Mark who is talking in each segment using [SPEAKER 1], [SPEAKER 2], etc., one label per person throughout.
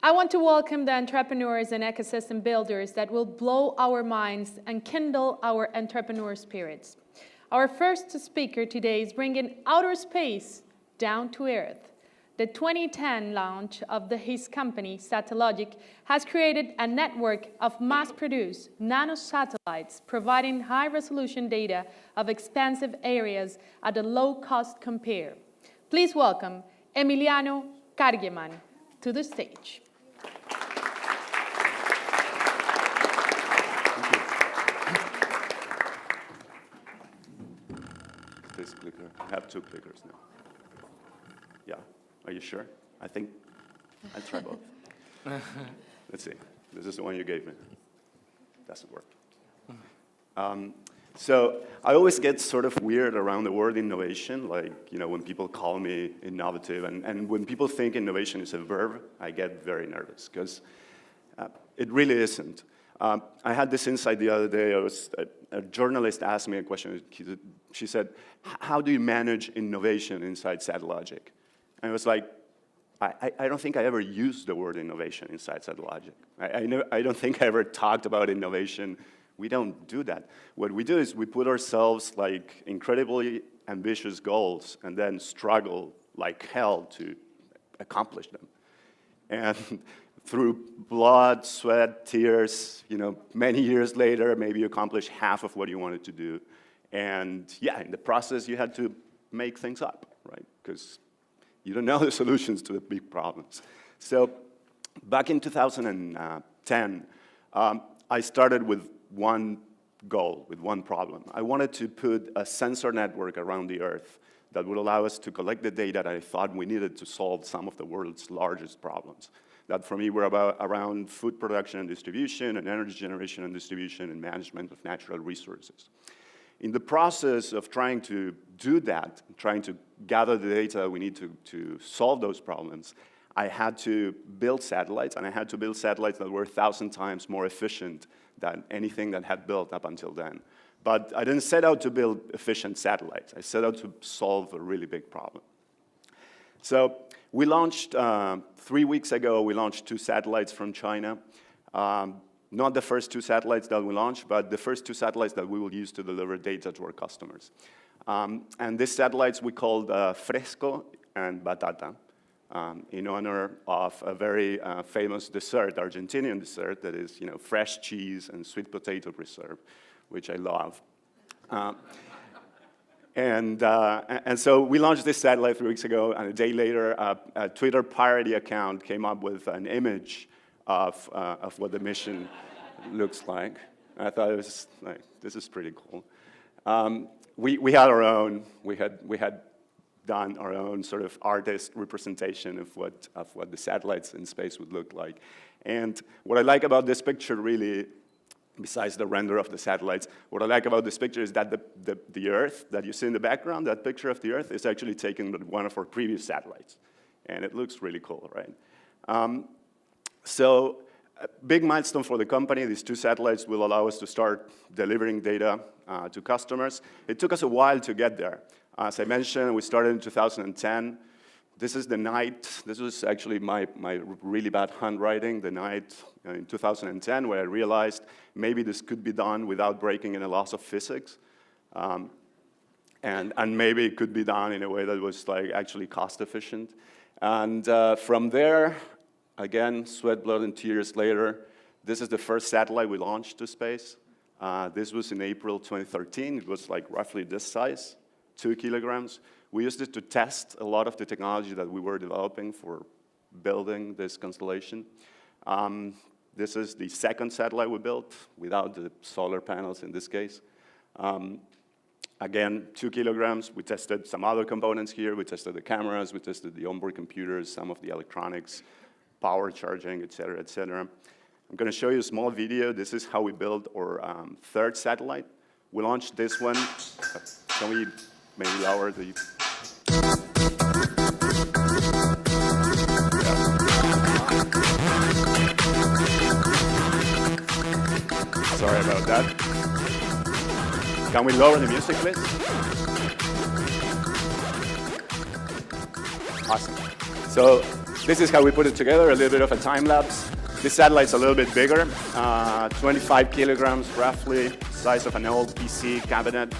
[SPEAKER 1] I want to welcome the entrepreneurs and ecosystem builders that will blow our minds and kindle our entrepreneur spirits. Our first speaker today is bringing outer space down to Earth. The 2010 launch of his company, Satellogic, has created a network of mass-produced nanosatellites providing high-resolution data of expansive areas at a low-cost compare. Please welcome Emilio Kargieman to the stage.
[SPEAKER 2] This clicker. I have two clickers now. Yeah. Are you sure? I think I'll try both. Let's see. This is the one you gave me. Doesn't work. So I always get sort of weird around the word innovation, like, when people call me innovative, and when people think innovation is a verb, I get very nervous, because it really isn't. I had this insight the other day. A journalist asked me a question. She said, how do you manage innovation inside Satellogic? And I was like, I don't think I ever used the word innovation inside Satellogic. I don't think I ever talked about innovation. We don't do that. What we do is we put ourselves like incredibly ambitious goals and then struggle like hell to accomplish them. And through blood, sweat, tears, many years later, maybe you accomplish half of what you wanted to do. And yeah, in the process, you had to make things up, right? Because you don't know the solutions to the big problems. So back in 2010, I started with one goal, with one problem. I wanted to put a sensor network around the Earth that would allow us to collect the data that I thought we needed to solve some of the world's largest problems. That for me were around food production and distribution, and energy generation and distribution, and management of natural resources. In the process of trying to do that, trying to gather the data we need to solve those problems, I had to build satellites, and I had to build satellites that were 1,000 times more efficient than anything that had built up until then. But I didn't set out to build efficient satellites. I set out to solve a really big problem. So we launched, 3 weeks ago, we launched 2 satellites from China. Not the first 2 satellites that we launched, but the first 2 satellites that we will use to deliver data to our customers. And these satellites we called Fresco and Batata, in honor of a very famous dessert, Argentinian dessert, that is, fresh cheese and sweet potato preserve, which I love. And so we launched this satellite 3 weeks ago, and a day later, a Twitter parody account came up with an image of what the mission looks like. I thought it was like, this is pretty cool. We had our own, we had done our own sort of artist representation of what the satellites in space would look like. And what I like about this picture really, besides the render of the satellites, what I like about this picture is that the Earth that you see in the background, that picture of the Earth, is actually taken with one of our previous satellites. And it looks really cool, right? So a big milestone for the company. These 2 satellites will allow us to start delivering data to customers. It took us a while to get there. As I mentioned, we started in 2010. This is the night. This was actually my really bad handwriting, the night in 2010, where I realized maybe this could be done without breaking any laws of physics. And maybe it could be done in a way that was like actually cost efficient. And from there, again, sweat, blood, and tears later, this is the first satellite we launched to space. This was in April 2013. It was like roughly this size, 2 kilograms. We used it to test a lot of the technology that we were developing for building this constellation. This is the second satellite we built, without the solar panels in this case. Again, 2 kilograms. We tested some other components here. We tested the cameras. We tested the onboard computers, some of the electronics, power charging, et cetera, et cetera. I'm going to show you a small video. This is how we built our third satellite. We launched this one. Can we maybe lower the... Sorry about that. Can we lower the music, please? Awesome. So This is how we put it together, a little bit of a time lapse. This satellite's a little bit bigger, 25 kilograms roughly, size of an old PC cabinet.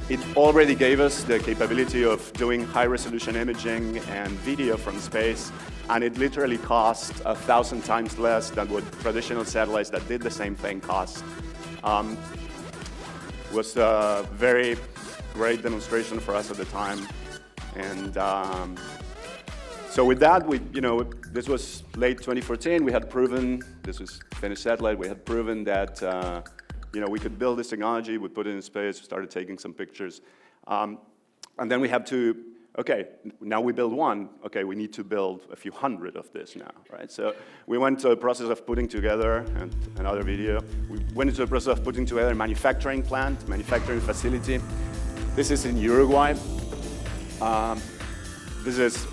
[SPEAKER 2] It already gave us the capability of doing high-resolution imaging and video from space, and it literally cost 1,000 times less than what traditional satellites that did the same thing cost. Was a very great demonstration for us at the time, and so with that, this was late 2014. We had proven, this was Finnish satellite, we had proven that we could build this technology, we put it in space, we started taking some pictures. And then we had to, okay, now we build one, okay, we need to build a few hundred of this now, right? So we went to a process of putting together, and another video, we went into a process of putting together a manufacturing plant, manufacturing facility. This is in Uruguay.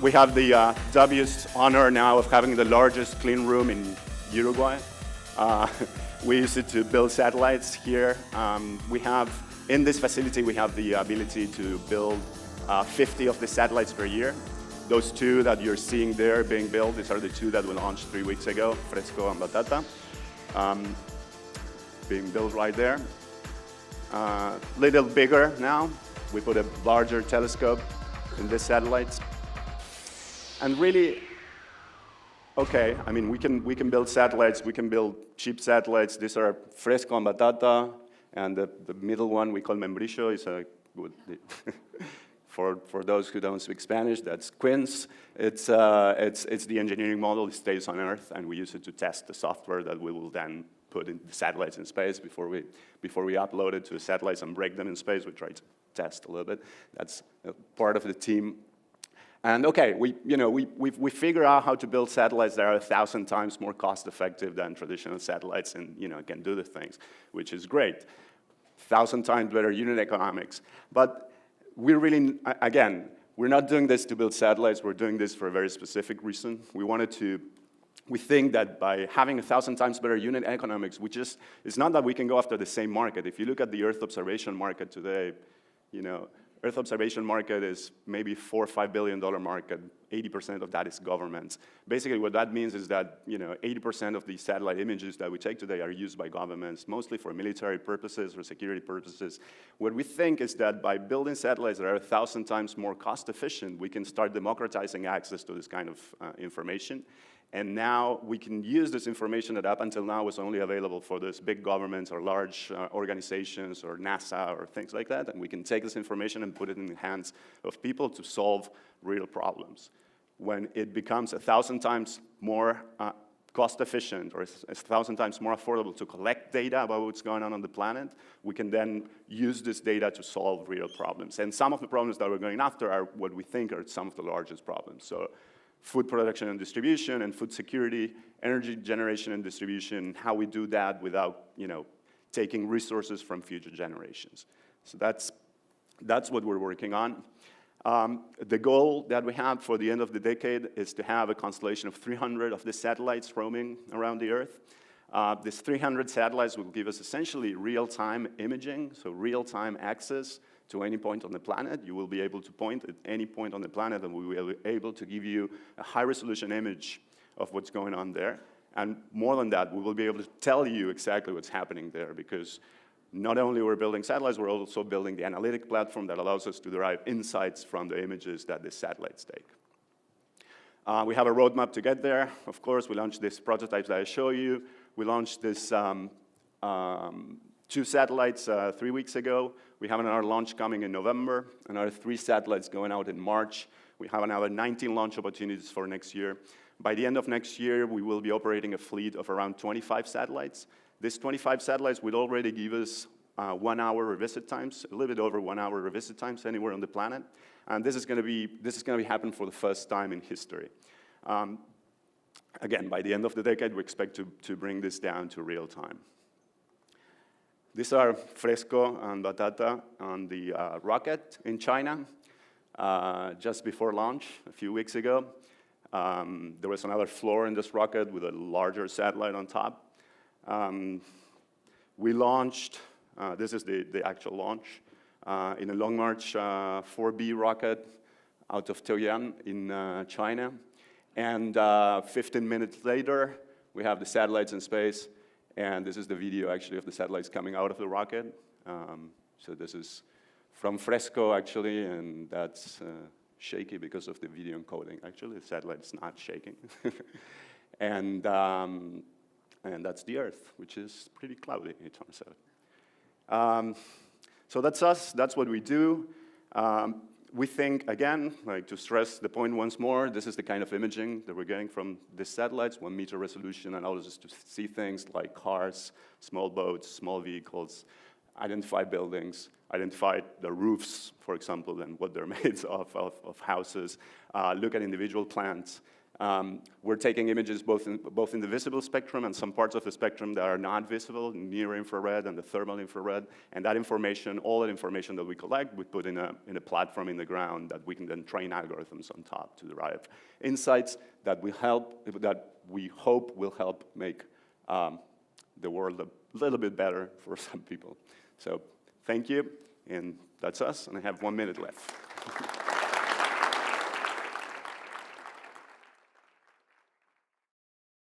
[SPEAKER 2] We have the dubious honor now of having the largest clean room in Uruguay. We use it to build satellites here. In this facility, we have the ability to build 50 of the satellites per year. Those two that you're seeing there being built, these are the two that we launched 3 weeks ago, Fresco and Batata, being built right there. Little bigger now. We put a larger telescope in these satellites. And really, okay, I mean, we can build satellites, we can build cheap satellites. These are Fresco and Batata, and the middle one we call Membrillo is for those who don't speak Spanish, that's Quince. It's the engineering model. It stays on Earth, and we use it to test the software that we will then put in the satellites in space before we upload it to the satellites and break them in space. We try to test a little bit. That's part of the team. And okay, we figure out how to build satellites that are 1,000 times more cost-effective than traditional satellites, and can do the things, which is great. 1,000 times better unit economics. But we really, again, we're not doing this to build satellites. We're doing this for a very specific reason. We think that by having 1,000 times better unit economics, it's not that we can go after the same market. If you look at the Earth observation market today, Earth observation market is maybe $4 or $5 billion market. 80% of that is governments. Basically, what that means is that 80% of the satellite images that we take today are used by governments, mostly for military purposes or security purposes. What we think is that by building satellites that are 1,000 times more cost efficient, we can start democratizing access to this kind of information. And now we can use this information that up until now was only available for those big governments or large organizations or NASA or things like that. And we can take this information and put it in the hands of people to solve real problems. When it becomes 1,000 times more cost efficient or 1,000 times more affordable to collect data about what's going on the planet, we can then use this data to solve real problems. And some of the problems that we're going after are what we think are some of the largest problems. So food production and distribution and food security, energy generation and distribution, how we do that without taking resources from future generations. So that's what we're working on. The goal that we have for the end of the decade is to have a constellation of 300 of the satellites roaming around the Earth. These 300 satellites will give us essentially real-time imaging, so real-time access to any point on the planet. You will be able to point at any point on the planet, and we will be able to give you a high-resolution image of what's going on there. And more than that, we will be able to tell you exactly what's happening there, because not only we're building satellites, we're also building the analytic platform that allows us to derive insights from the images that the satellites take. We have a roadmap to get there. Of course, we launched these prototypes that I show you. We launched this 2 satellites 3 weeks ago. We have another launch coming in November, another 3 satellites going out in March. We have another 19 launch opportunities for next year. By the end of next year, we will be operating a fleet of around 25 satellites. These 25 satellites will already give us 1 hour revisit times, a little bit over 1 hour revisit times anywhere on the planet. And this is going to be happening for the first time in history. Again, by the end of the decade, we expect to bring this down to real time. These are Fresco and Batata on the rocket in China. Just before launch, a few weeks ago, there was another floor in this rocket with a larger satellite on top. We launched, this is the actual launch, in a Long March 4B rocket out of Taoyuan in China. And 15 minutes later, we have the satellites in space, and this is the video, actually, of the satellites coming out of the rocket. So this is from Fresco, actually, and that's shaky because of the video encoding. Actually, the satellite's not shaking. And that's the Earth, which is pretty cloudy, it turns out. So that's us. That's what we do. We think, again, like to stress the point once more, this is the kind of imaging that we're getting from these satellites, 1 meter resolution, and allows us to see things like cars, small boats, small vehicles, identify buildings, identify the roofs, for example, and what they're made of houses, look at individual plants. We're taking images both in the visible spectrum and some parts of the spectrum that are not visible, near infrared and the thermal infrared. And that information, all that information that we collect, we put in a platform in the ground that we can then train algorithms on top to derive insights that we hope will help make the world a little bit better for some people. So thank you, and that's us, and I have 1 minute left.